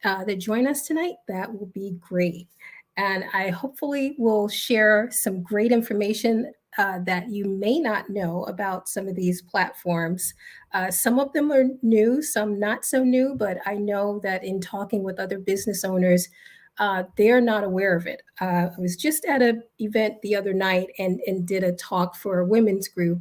that join us tonight, that will be great. And I hopefully will share some great information that you may not know about some of these platforms. Some of them are new, some not so new, but I know that in talking with other business owners, they're not aware of it. I was just at an event the other night and did a talk for a women's group,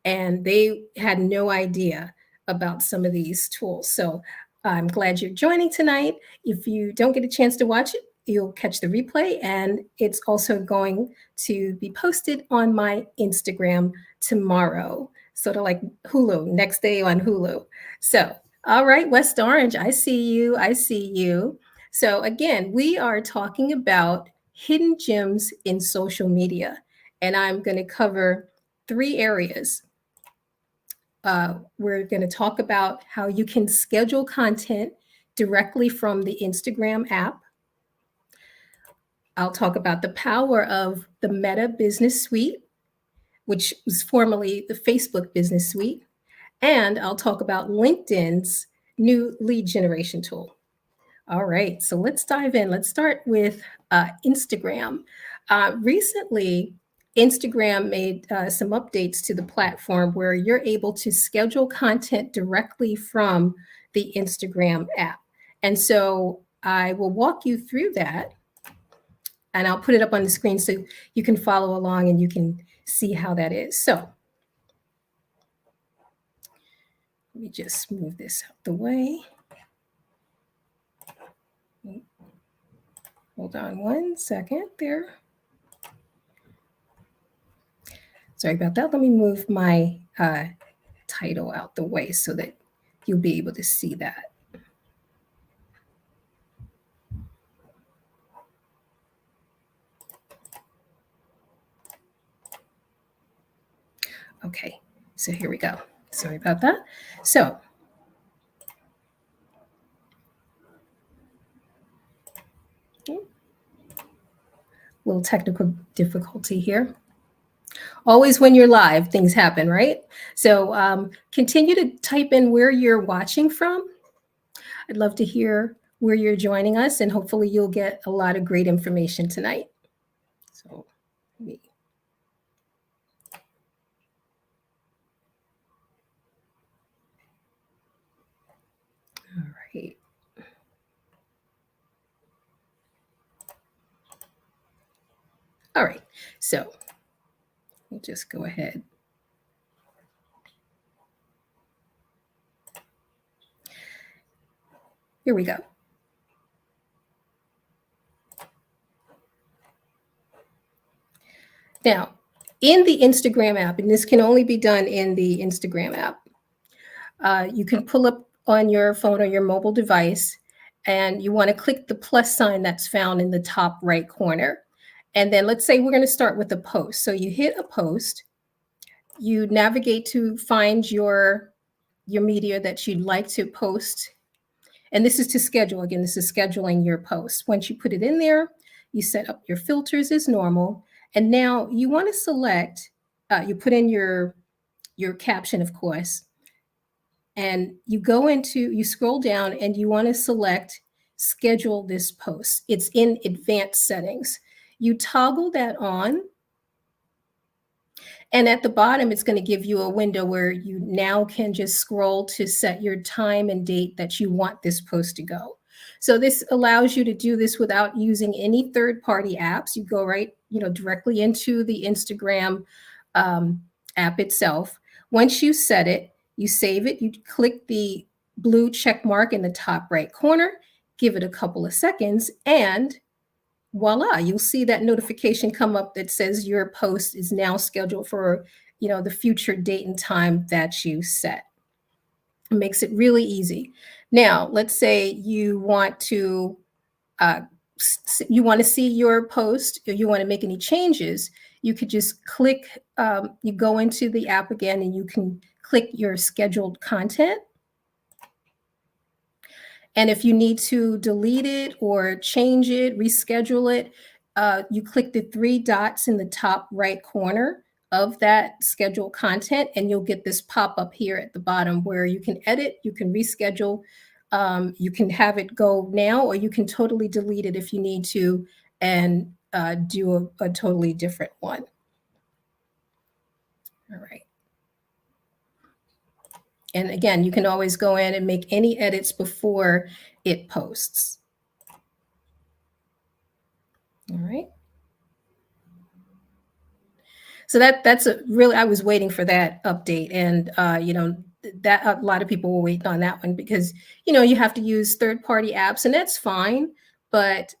and they had no idea about some of these tools. So I'm glad you're joining tonight. If you don't get a chance to watch it, you'll catch the replay, and it's also going to be posted on my Instagram tomorrow. Sort of like Hulu, next day on Hulu. So, all right, West Orange, I see you. I see you. So, again, we are talking about hidden gems in social media, and I'm going to cover three areas. We're going to talk about how you can schedule content directly from the Instagram app. I'll talk about the power of the Meta Business Suite, which was formerly the Facebook Business Suite. And I'll talk about LinkedIn's new lead generation tool. All right, so let's dive in. Let's start with Instagram. Recently, Instagram made some updates to the platform where you're able to schedule content directly from the Instagram app. And so I will walk you through that, and I'll put it up on the screen so you can follow along and you can see how that is. So let me just move this out the way. Hold on one second there. Sorry about that. Let me move my title out the way so that you'll be able to see that. Okay, so here we go. Sorry about that. So, little technical difficulty here. Always when you're live, things happen, right? So continue to type in where you're watching from. I'd love to hear where you're joining us, and hopefully you'll get a lot of great information tonight. So let me. All right. All right, so we'll just go ahead. Here we go. Now, in the Instagram app, and this can only be done in the Instagram app, you can pull up on your phone or your mobile device, and you want to click the plus sign that's found in the top right corner. And then let's say we're going to start with a post. So you hit a post, you navigate to find your media that you'd like to post. And this is to schedule. Again, this is scheduling your post. Once you put it in there, you set up your filters as normal. And now you want to select, you put in your caption, of course, and you go into, you scroll down and you want to select schedule this post. It's in advanced settings. You toggle that on. And at the bottom, it's going to give you a window where you now can just scroll to set your time and date that you want this post to go. So this allows you to do this without using any third-party apps. You go right, directly into the Instagram app itself. Once you set it, you save it, you click the blue check mark in the top right corner, give it a couple of seconds, and voila, you'll see that notification come up that says your post is now scheduled for, the future date and time that you set. It makes it really easy. Now, let's say you want to see your post, or you want to make any changes. You could just click, you go into the app again, and you can click your scheduled content. And if you need to delete it or change it, reschedule it, you click the three dots in the top right corner of that scheduled content, and you'll get this pop up here at the bottom where you can edit, you can reschedule, You can have it go now, or you can totally delete it if you need to and do a totally different one. All right. And again, you can always go in and make any edits before it posts. All right. So that's a really, I was waiting for that update, and that a lot of people were waiting on that one because you have to use third-party apps, and that's fine. But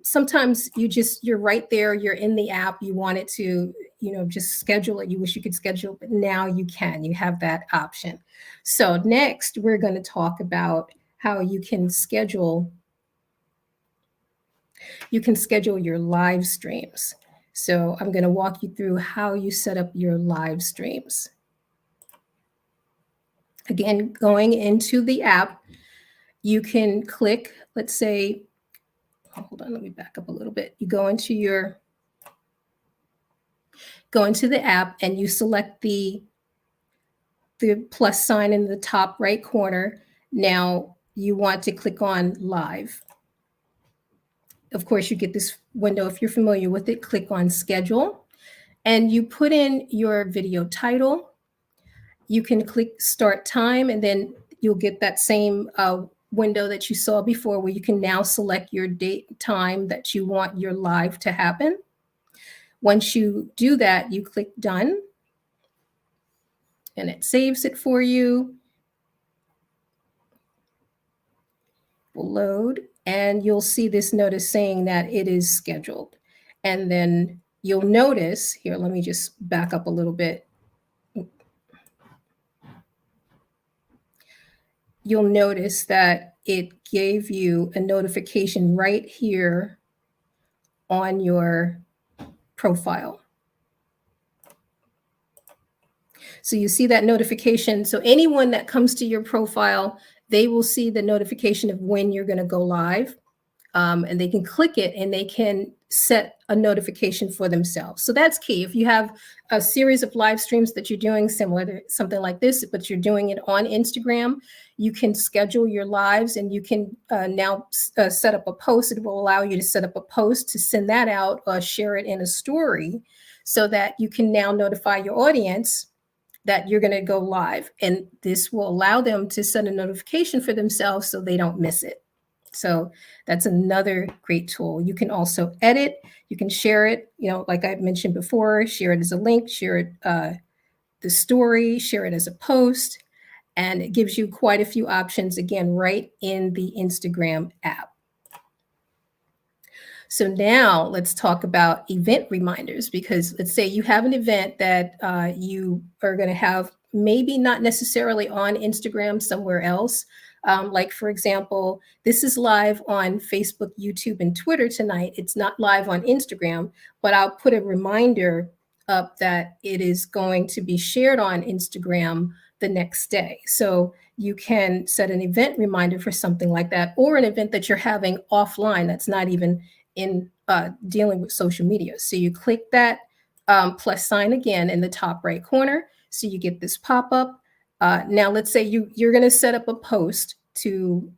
sometimes you're right there, you're in the app, you want it to just schedule it. You wish you could schedule, but now you can. You have that option. So next, we're going to talk about how you can schedule your live streams. So I'm going to walk you through how you set up your live streams. Again, going into the app, you can click, let's say, hold on, let me back up a little bit. You go into the app and you select the plus sign in the top right corner. Now you want to click on live. Of course, you get this window. If you're familiar with it, click on schedule and you put in your video title. You can click start time, and then you'll get that same window that you saw before where you can now select your date and time that you want your live to happen. Once you do that, you click done and it saves it for you. Will load and you'll see this notice saying that it is scheduled. And then you'll notice here, let me just back up a little bit. You'll notice that it gave you a notification right here on your profile. So you see that notification. So anyone that comes to your profile, they will see the notification of when you're going to go live. And they can click it and they can set a notification for themselves. So that's key. If you have a series of live streams that you're doing similar to something like this, but you're doing it on Instagram, you can schedule your lives and you can now set up a post. It will allow you to set up a post to send that out or share it in a story so that you can now notify your audience that you're going to go live. And this will allow them to send a notification for themselves so they don't miss it. So that's another great tool. You can also edit, you can share it, like I mentioned before, share it as a link, share it the story, share it as a post, and it gives you quite a few options, again, right in the Instagram app. So now let's talk about event reminders, because let's say you have an event that you are going to have, maybe not necessarily on Instagram, somewhere else. Like, for example, this is live on Facebook, YouTube, and Twitter tonight. It's not live on Instagram, but I'll put a reminder up that it is going to be shared on Instagram the next day. So you can set an event reminder for something like that, or an event that you're having offline that's not even in dealing with social media. So you click that plus sign again in the top right corner. So you get this pop-up. Now, let's say you're going to set up a post to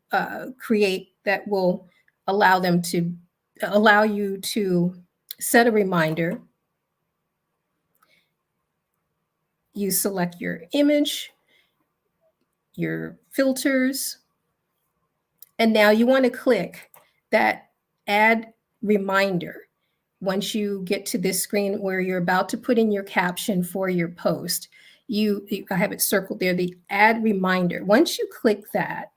create that will allow you to set a reminder. You select your image, your filters, and now you want to click that add reminder. Once you get to this screen where you're about to put in your caption for your post, I have it circled there, the add reminder. Once you click that,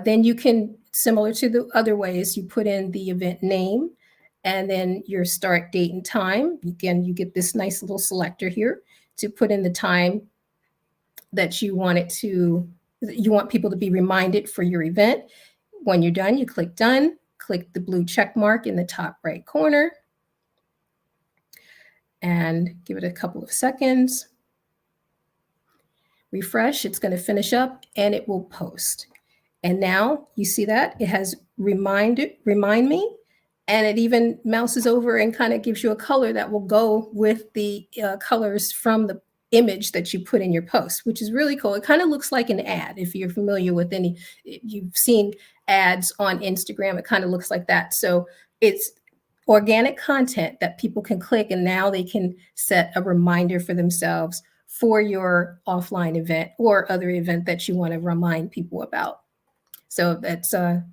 then you can, similar to the other ways, you put in the event name and then your start date and time. Again, you get this nice little selector here to put in the time that you want people to be reminded for your event. When you're done, you click done, click the blue check mark in the top right corner, and give it a couple of seconds. Refresh, it's going to finish up and it will post. And now you see that it has remind me, and it even mouses over and kind of gives you a color that will go with the colors from image that you put in your post, which is really cool. It kind of looks like an ad. If you're familiar with any, if you've seen ads on Instagram, it kind of looks like that. So it's organic content that people can click, and now they can set a reminder for themselves for your offline event or other event that you want to remind people about. So that's a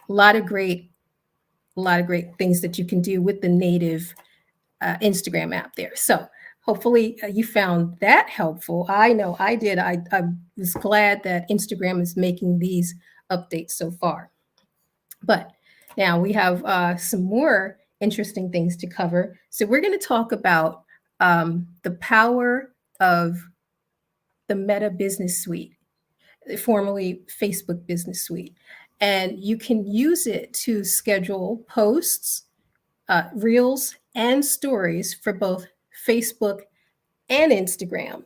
lot of great, a lot of great things that you can do with the native Instagram app there. So hopefully you found that helpful. I know I did. I was glad that Instagram is making these updates so far. But now we have some more interesting things to cover. So we're going to talk about the power of the Meta Business Suite, formerly Facebook Business Suite. And you can use it to schedule posts, reels, and stories for both Facebook and Instagram.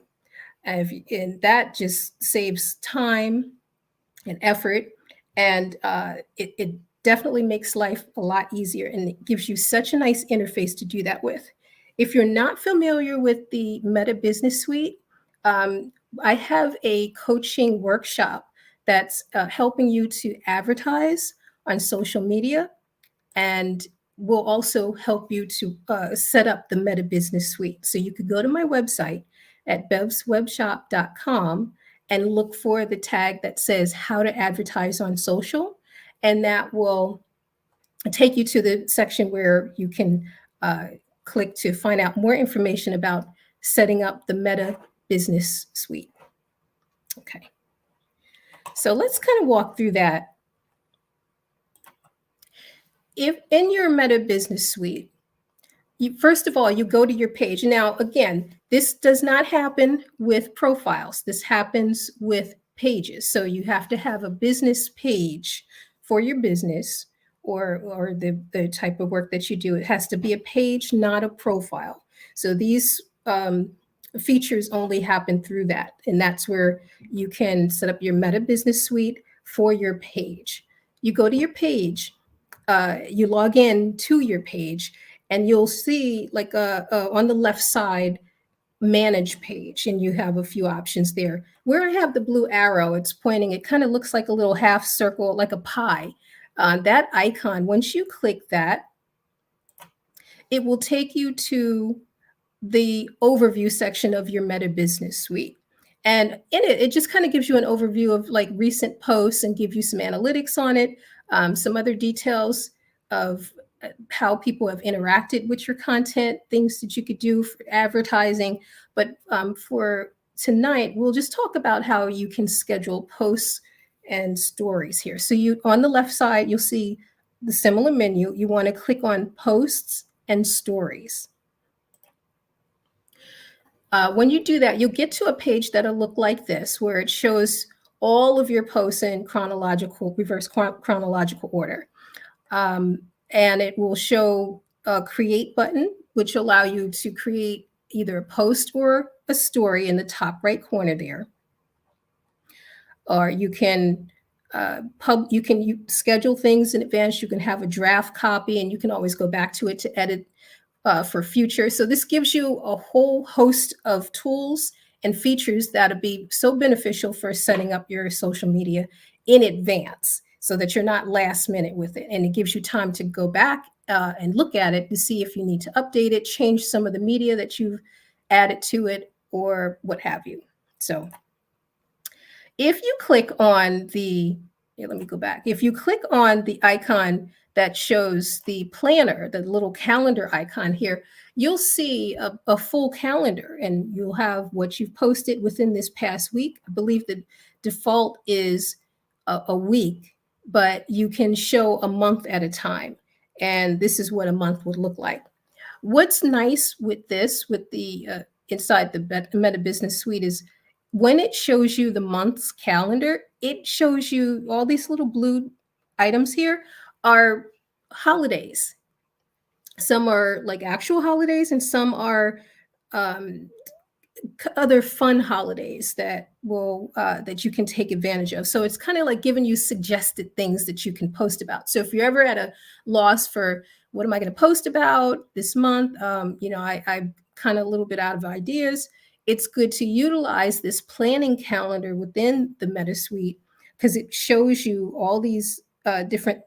And that just saves time and effort. And it definitely makes life a lot easier, and it gives you such a nice interface to do that with. If you're not familiar with the Meta Business Suite, um, I have a coaching workshop that's helping you to advertise on social media, and will also help you to set up the Meta Business Suite. So you could go to my website at bevswebshop.com and look for the tag that says how to advertise on social. And that will take you to the section where you can uh, click to find out more information about setting up the Meta Business Suite. Okay. So let's kind of walk through that. If in your Meta Business Suite, first of all, you go to your page. Now, again, this does not happen with profiles. This happens with pages. So you have to have a business page for your business, or the type of work that you do. It has to be a page, not a profile. So these features only happen through that. And that's where you can set up your Meta Business Suite for your page. You go to your page, you log in to your page, and you'll see like on the left side, manage page, and you have a few options there. Where I have the blue arrow, it's pointing, it kind of looks like a little half circle, like a pie. That icon, once you click that, it will take you to the overview section of your Meta Business Suite. And in it, it just kind of gives you an overview of like recent posts and give you some analytics on it, some other details of how people have interacted with your content, things that you could do for advertising. But for tonight, we'll just talk about how you can schedule posts and stories here. So you, on the left side, you'll see the similar menu. You want to click on posts and stories. When you do that, you'll get to a page that'll look like this, where it shows all of your posts in reverse chronological order. And it will show a create button, which will allow you to create either a post or a story in the top right corner there. Or you can schedule things in advance. You can have a draft copy, and you can always go back to it to edit for future. So this gives you a whole host of tools and features that'll be so beneficial for setting up your social media in advance, so that you're not last minute with it. And it gives you time to go back and look at it to see if you need to update it, change some of the media that you've added to it, or what have you. So if you click on let me go back. If you click on the icon that shows the planner, the little calendar icon here, you'll see a full calendar, and you'll have what you've posted within this past week. I believe the default is a week, but you can show a month at a time. And this is what a month would look like. What's nice with this, with the inside the Meta Business Suite, is when it shows you the month's calendar, it shows you all these little blue items here are holidays. Some are like actual holidays, and some are other fun holidays that will that you can take advantage of. So it's kind of like giving you suggested things that you can post about. So if you're ever at a loss for what am I going to post about this month, I kind of a little bit out of ideas, it's good to utilize this planning calendar within the Meta Suite because it shows you all these different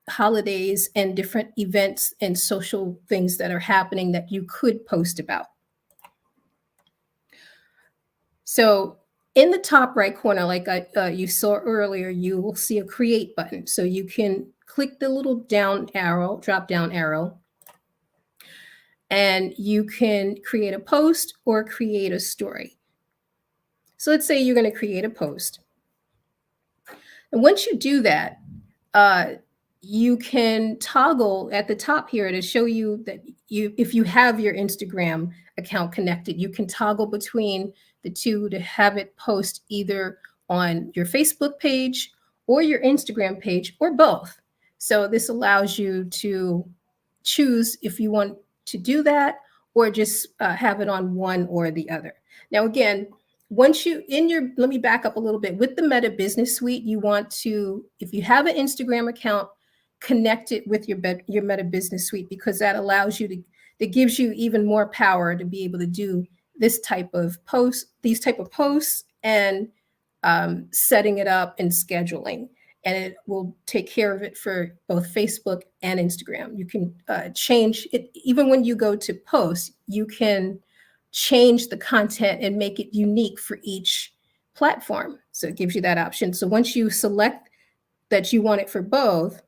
holidays and different events and social things that are happening that you could post about. So in the top right corner, like you saw earlier, you will see a create button. So you can click the little down arrow, drop down arrow, and you can create a post or create a story. So let's say you're going to create a post. And once you do that, you can toggle at the top here to show you that if you have your Instagram account connected, you can toggle between the two to have it post either on your Facebook page or your Instagram page or both. So this allows you to choose if you want to do that or just have it on one or the other. Now, again, once you let me back up a little bit. With the Meta Business Suite, you want to, if you have an Instagram account, connect it with your Meta Business Suite because that allows you to, that gives you even more power to be able to do these type of posts and setting it up and scheduling. And it will take care of it for both Facebook and Instagram. You can change it. Even when you go to post, you can change the content and make it unique for each platform. So it gives you that option. So once you select that you want it for both,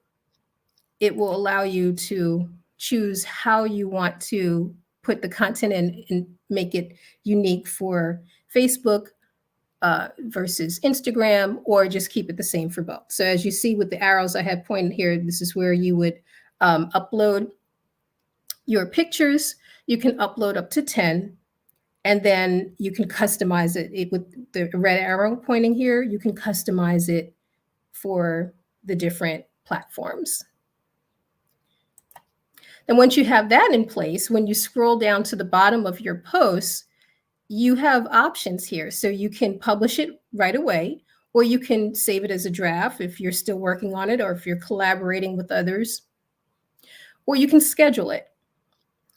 it will allow you to choose how you want to put the content in and make it unique for Facebook versus Instagram, or just keep it the same for both. So as you see with the arrows I have pointed here, this is where you would upload your pictures. You can upload up to 10, and then you can customize it with the red arrow pointing here. You can customize it for the different platforms. And once you have that in place, when you scroll down to the bottom of your posts, you have options here. So you can publish it right away, or you can save it as a draft if you're still working on it or if you're collaborating with others, or you can schedule it.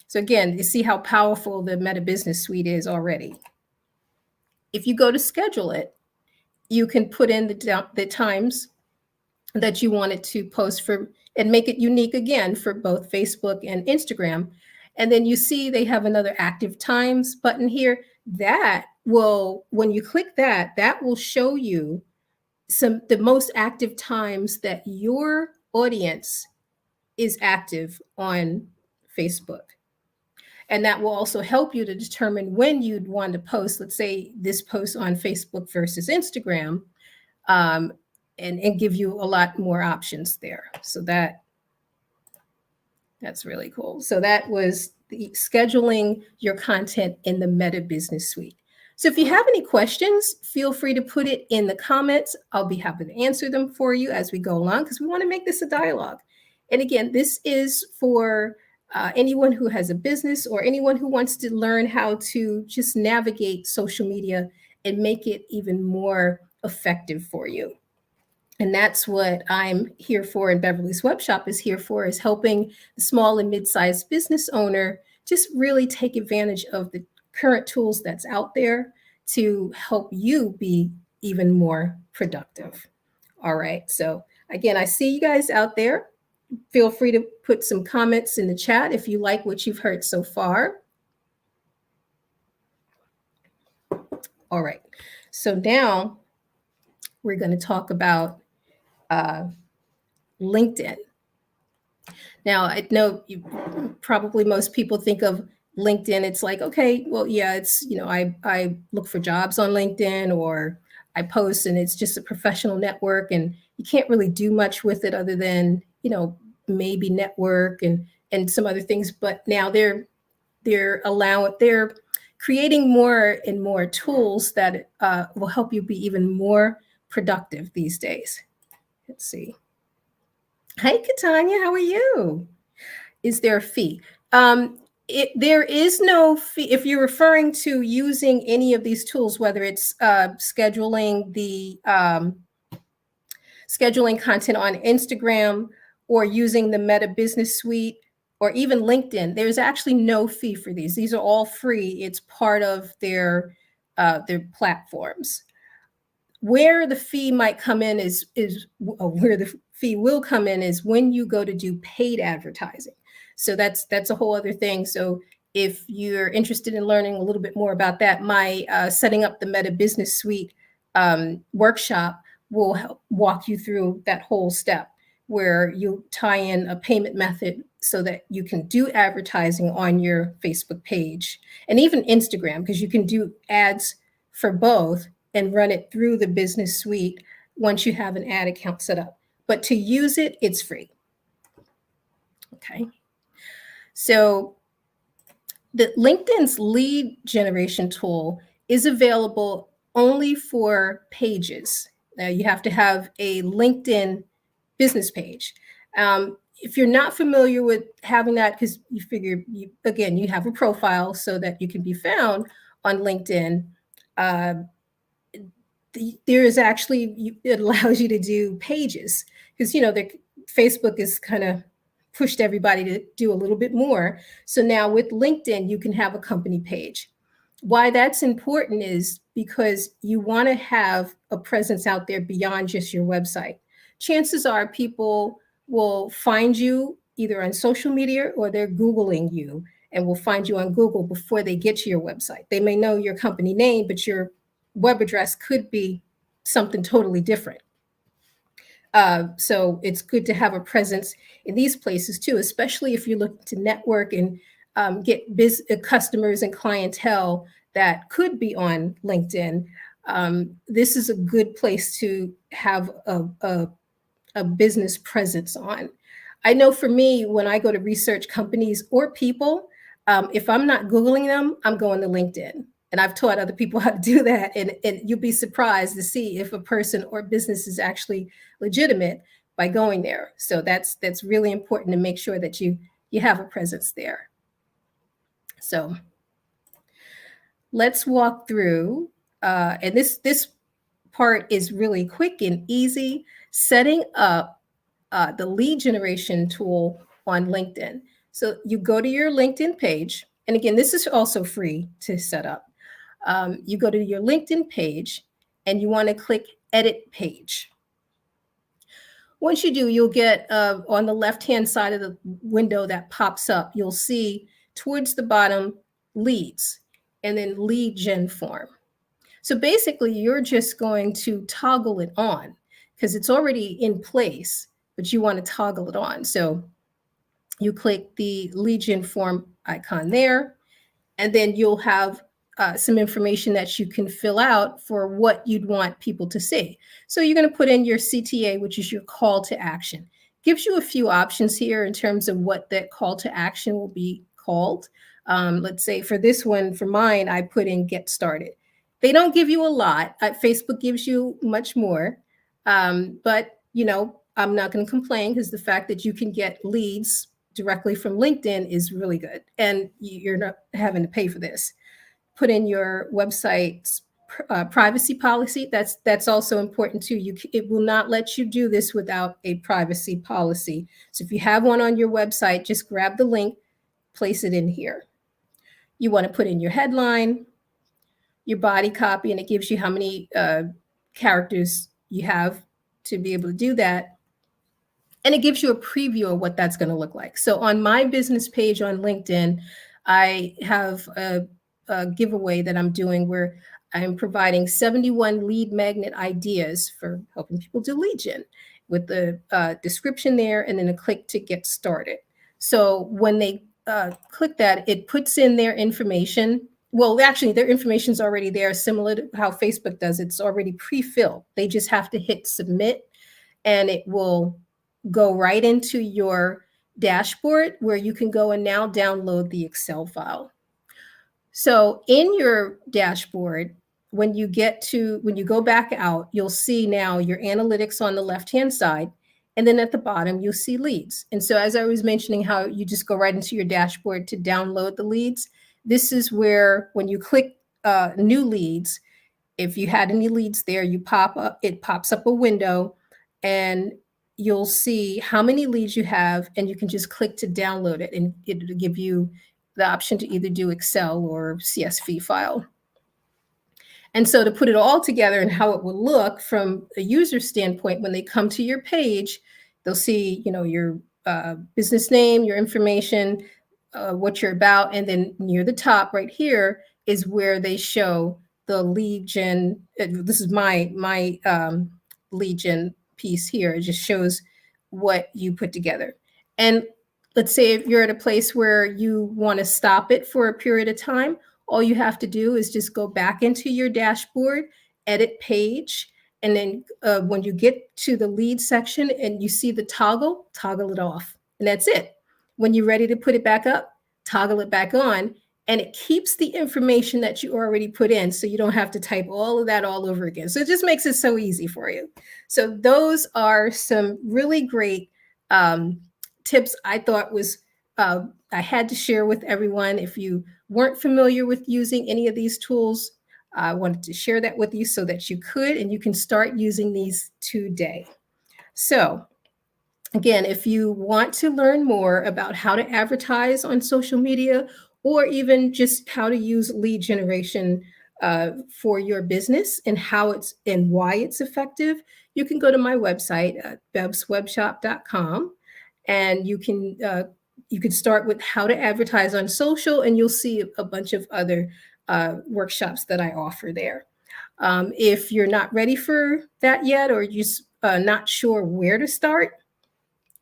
So again, you see how powerful the Meta Business Suite is already. If you go to schedule it, you can put in the times that you want it to post for and make it unique again for both Facebook and Instagram. And then you see they have another active times button here. That will, when you click that, that will show you the most active times that your audience is active on Facebook. And that will also help you to determine when you'd want to post, let's say this post on Facebook versus Instagram, and give you a lot more options there. So that's really cool. So that was the scheduling your content in the Meta Business Suite. So if you have any questions, feel free to put it in the comments. I'll be happy to answer them for you as we go along because we want to make this a dialogue. And again, this is for anyone who has a business or anyone who wants to learn how to just navigate social media and make it even more effective for you. And that's what I'm here for, and Beverly's Web Shop is here for, is helping the small and mid-sized business owner just really take advantage of the current tools that's out there to help you be even more productive. All right. So again, I see you guys out there. Feel free to put some comments in the chat if you like what you've heard so far. All right. So now we're going to talk about LinkedIn. Now, I know probably most people think of LinkedIn. It's like, okay, well, yeah, it's, I look for jobs on LinkedIn, or I post and it's just a professional network and you can't really do much with it other than, maybe network and some other things. But now they're creating more and more tools that will help you be even more productive these days. Let's see. Hi, Katanya, how are you? Is there a fee? There is no fee. If you're referring to using any of these tools, whether it's scheduling content on Instagram, or using the Meta Business Suite, or even LinkedIn, there's actually no fee for these. These are all free. It's part of their platforms. Where the fee might come in is where the fee will come in is when you go to do paid advertising. So that's a whole other thing. So if you're interested in learning a little bit more about that, my setting up the Meta Business Suite workshop will help walk you through that whole step where you tie in a payment method so that you can do advertising on your Facebook page and even Instagram, because you can do ads for both and run it through the business suite once you have an ad account set up. But to use it, it's free. Okay. So the LinkedIn's lead generation tool is available only for pages. Now you have to have a LinkedIn business page. If you're not familiar with having that, because you figure, again, you have a profile so that you can be found on LinkedIn. There is actually, it allows you to do pages because, Facebook is kind of pushed everybody to do a little bit more. So now with LinkedIn, you can have a company page. Why that's important is because you want to have a presence out there beyond just your website. Chances are people will find you either on social media or they're Googling you and will find you on Google before they get to your website. They may know your company name, but your web address could be something totally different. So it's good to have a presence in these places too, especially if you're looking to network and get customers and clientele that could be on LinkedIn. This is a good place to have a business presence on. I know for me, when I go to research companies or people, if I'm not Googling them, I'm going to LinkedIn. And I've taught other people how to do that. And you'll be surprised to see if a person or business is actually legitimate by going there. So that's really important to make sure that you have a presence there. So let's walk through, and this part is really quick and easy, setting up the lead generation tool on LinkedIn. So you go to your LinkedIn page, and again, this is also free to set up. You go to your LinkedIn page and you want to click edit page. Once you do, you'll get on the left-hand side of the window that pops up, you'll see towards the bottom leads and then lead gen form. So basically, you're just going to toggle it on because it's already in place, but you want to toggle it on. So you click the lead gen form icon there, and then you'll have some information that you can fill out for what you'd want people to see. So you're going to put in your CTA, which is your call to action. Gives you a few options here in terms of what that call to action will be called. Let's say for this one, for mine, I put in get started. They don't give you a lot. Facebook gives you much more. But, I'm not going to complain because the fact that you can get leads directly from LinkedIn is really good. And you're not having to pay for this. Put in your website's privacy policy. That's also important too. It will not let you do this without a privacy policy. So if you have one on your website, just grab the link, place it in here. You want to put in your headline, your body copy, and it gives you how many characters you have to be able to do that. And it gives you a preview of what that's going to look like. So on my business page on LinkedIn, I have a giveaway that I'm doing where I'm providing 71 lead magnet ideas for helping people do lead gen with the description there and then a click to get started. So when they click that, it puts in their information. Well, actually, their information is already there, similar to how Facebook does. It's already pre-filled. They just have to hit submit, and it will go right into your dashboard where you can go and now download the Excel file. So in your dashboard, when you go back out, you'll see now your analytics on the left-hand side. And then at the bottom, you'll see leads. And so as I was mentioning how you just go right into your dashboard to download the leads, this is where when you click new leads, if you had any leads there, it pops up a window, and you'll see how many leads you have, and you can just click to download it, and it'll give you the option to either do Excel or CSV file. And so to put it all together and how it will look from a user standpoint, when they come to your page, they'll see, your business name, your information, what you're about, and then near the top right here is where they show the lead gen. This is my lead gen piece here. It just shows what you put together. And let's say if you're at a place where you want to stop it for a period of time, all you have to do is just go back into your dashboard, edit page, and then when you get to the lead section and you see the toggle it off. And that's it. When you're ready to put it back up, toggle it back on, and it keeps the information that you already put in, so you don't have to type all of that all over again. So it just makes it so easy for you. So those are some really great tips I thought was I had to share with everyone. If you weren't familiar with using any of these tools, I wanted to share that with you so that you could, and you can start using these today. So again, if you want to learn more about how to advertise on social media, or even just how to use lead generation for your business and how it's and why it's effective, you can go to my website at bebswebshop.com, and you can start with how to advertise on social, and you'll see a bunch of other workshops that I offer there. If you're not ready for that yet, or you're just not sure where to start,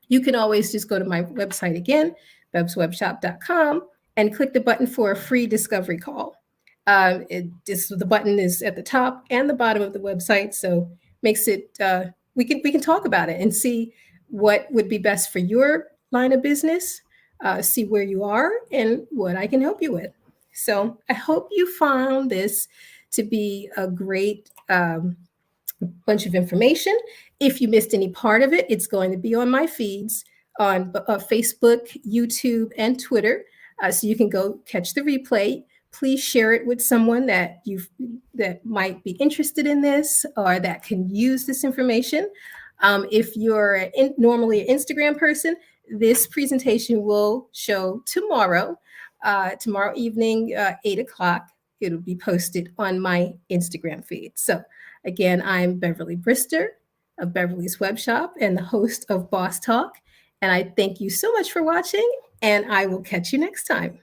you can always just go to my website again, bebswebshop.com, and click the button for a free discovery call. The button is at the top and the bottom of the website, so makes it we can talk about it and see what would be best for your line of business, see where you are and what I can help you with. So I hope you found this to be a great bunch of information. If you missed any part of it, it's going to be on my feeds on Facebook, YouTube, and Twitter, so you can go catch the replay. Please share it with someone that might be interested in this or that can use this information. If you're normally an Instagram person, this presentation will show tomorrow evening, 8 o'clock. It'll be posted on my Instagram feed. So again, I'm Beverly Brister of Beverly's Web Shop and the host of Boss Talk. And I thank you so much for watching, and I will catch you next time.